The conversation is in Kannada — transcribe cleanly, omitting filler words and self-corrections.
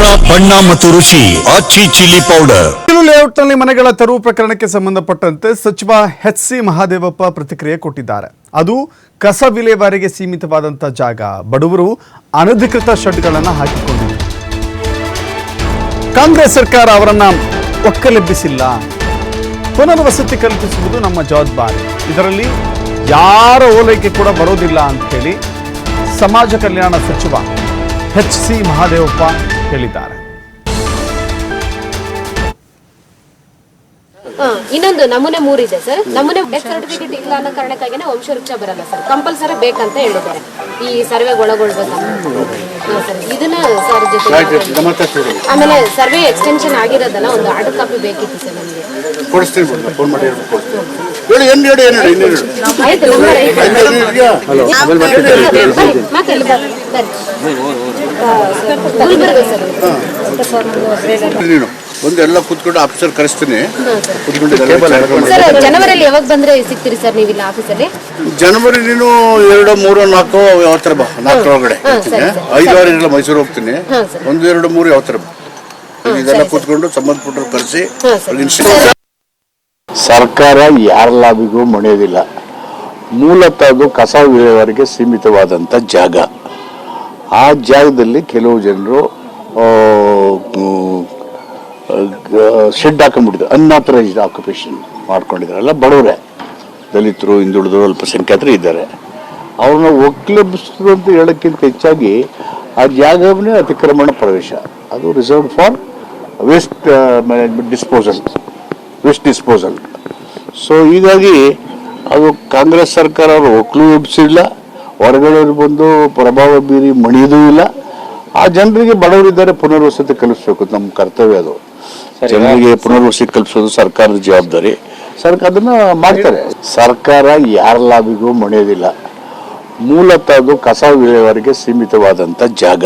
ಖಾರ ಬಣ್ಣ ಮತ್ತು ರುಚಿ ಆಚಿ ಚಿಲ್ಲಿ ಪೌಡರ್. ಲೇಔಟ್ನಲ್ಲಿ ಮನೆಗಳ ತೆರವು ಪ್ರಕರಣಕ್ಕೆ ಸಂಬಂಧಪಟ್ಟಂತೆ ಸಚಿವ ಎಚ್.ಸಿ. ಮಹದೇವಪ್ಪ ಪ್ರತಿಕ್ರಿಯೆ ಕೊಟ್ಟಿದ್ದಾರೆ. ಅದು ಕಸ ವಿಲೇವಾರಿಗೆ ಸೀಮಿತವಾದಂತಹ ಜಾಗ. ಬಡವರು ಅನಧಿಕೃತ ಶೆಡ್ಗಳನ್ನು ಹಾಕಿಕೊಂಡಿದ್ದಾರೆ. ಕಾಂಗ್ರೆಸ್ ಸರ್ಕಾರ ಅವರನ್ನ ಒಕ್ಕಲೆಬ್ಬಿಸಿಲ್ಲ. ಪುನರ್ವಸತಿ ಕಲ್ಪಿಸುವುದು ನಮ್ಮ ಜವಾಬ್ದಾರಿ. ಇದರಲ್ಲಿ ಯಾರ ಓಲೈಕೆ ಕೂಡ ಬರೋದಿಲ್ಲ ಅಂತ ಹೇಳಿ ಸಮಾಜ ಕಲ್ಯಾಣ ಸಚಿವ ಎಚ್.ಸಿ. ಮಹದೇವಪ್ಪ ಹೇಳಿದ್ದಾರೆ. ಇನ್ನೊಂದು ನಮೂನೆ 3 ಇದೆ ಸರ್. ನಮೂನೆ ಡೆತ್ ಸರ್ಟಿಫಿಕೇಟ್ ಇಲ್ಲ ಅನ್ನೋ ಕಾರಣಕ್ಕಾಗಿ ವಂಶವೃಕ್ಷ ಬರಲ್ಲ ಸರ್. ಕಂಪಲ್ಸರಿ ಬೇಕಂತ ಹೇಳಿದ್ದಾರೆ ಈ ಸರ್ವೆಗೆ ಒಳಗೊಳ್ಬೇಕು. ಇದನ್ನ ಸರ್ ಜೊತೆ ಆಮೇಲೆ ಸರ್ವೆ ಎಕ್ಸ್ಟೆನ್ಷನ್ ಆಗಿರೋದನ್ನ ಒಂದು ಆರ್ಡರ್ ಕಾಪಿ ಬೇಕಿತ್ತು ಸರ್ ನಮಗೆ. ಒಂದೆಲ್ಲ ಕೂತ್ಕೊಂಡು ಆಫೀಸರ್ ಕರೆಸ್ತೀನಿ. ಜನವರಿಯಲ್ಲಿ ಯಾವಾಗ ಬಂದ್ರೆ ಸಿಗ್ತೀರಿ ಸರ್ ನೀವು ಇಲ್ಲಿ ಆಫೀಸಲ್ಲಿ? ಜನವರಿ ನೀನು 2, 3, 4 ಯಾವತ್ತರ ಬಾ. 4 ಒಳಗಡೆ 5 ವಾರ ಇರಲ್ಲ, ಮೈಸೂರು ಹೋಗ್ತೀನಿ. 1, 2, 3 ಯಾವತ್ತರ ಬಾ. ಇದೆಲ್ಲ ಕೂತ್ಕೊಂಡು ಸಂಬಂಧಪಟ್ಟರು ಕರೆಸಿ. ಸರ್ಕಾರ ಯಾರ ಲಾಭಿಗೂ ಮಣಿಯೋದಿಲ್ಲ. ಮೂಲತಃ ಅದು ಕಸ ವಿಲೇವಾರಿಗೆ ಸೀಮಿತವಾದಂಥ ಜಾಗ. ಆ ಜಾಗದಲ್ಲಿ ಕೆಲವು ಜನರು ಶೆಡ್ ಹಾಕೊಂಡ್ಬಿಟ್ಟಿದ್ರು. ಅನ್ಆಥರೈಸ್ಡ್ ಆಕ್ಯುಪೇಷನ್ ಮಾಡ್ಕೊಂಡಿದ್ದಾರಲ್ಲ. ಬಡವರೇ, ದಲಿತರು, ಹಿಂದುಳಿದವರು, ಅಲ್ಪಸಂಖ್ಯಾತರು ಇದ್ದಾರೆ. ಅವ್ರನ್ನ ಒಕ್ಕಲೆಬ್ಬಿಸಿದ್ರು ಅಂತ ಹೇಳೋಕ್ಕಿಂತ ಹೆಚ್ಚಾಗಿ ಆ ಜಾಗವನ್ನೇ ಅತಿಕ್ರಮಣ ಪ್ರದೇಶ. ಅದು reserved for waste management waste disposal. So ಹೀಗಾಗಿ ಅದು ಕಾಂಗ್ರೆಸ್ ಸರ್ಕಾರ ಅವರು ಒಕ್ಕಲು ಎಬ್ಬಿಸಿಲ್ಲ. ಹೊರಗಡೆ ಬಂದು ಪ್ರಭಾವ ಬೀರಿ ಮಣಿಯೋದೂ ಇಲ್ಲ. ಆ ಜನರಿಗೆ ಬಡವರಿದ್ದಾರೆ, ಪುನರ್ವಸತಿ ಕಲ್ಪಿಸಬೇಕು. ನಮ್ಮ ಕರ್ತವ್ಯ ಅದು. ಜನರಿಗೆ ಪುನರ್ವಸತಿ ಕಲ್ಪಿಸೋದು ಸರ್ಕಾರದ ಜವಾಬ್ದಾರಿ. ಸರ್ಕಾರ ಅದನ್ನ ಮಾಡ್ತಾರೆ. ಸರ್ಕಾರ ಯಾರ ಲಾಭಿಗೂ ಮಣಿಯೋದಿಲ್ಲ. ಮೂಲತಃ ಅದು ಕಸ ವಿಲೇವಾರಿಗೆ ಸೀಮಿತವಾದಂಥ ಜಾಗ.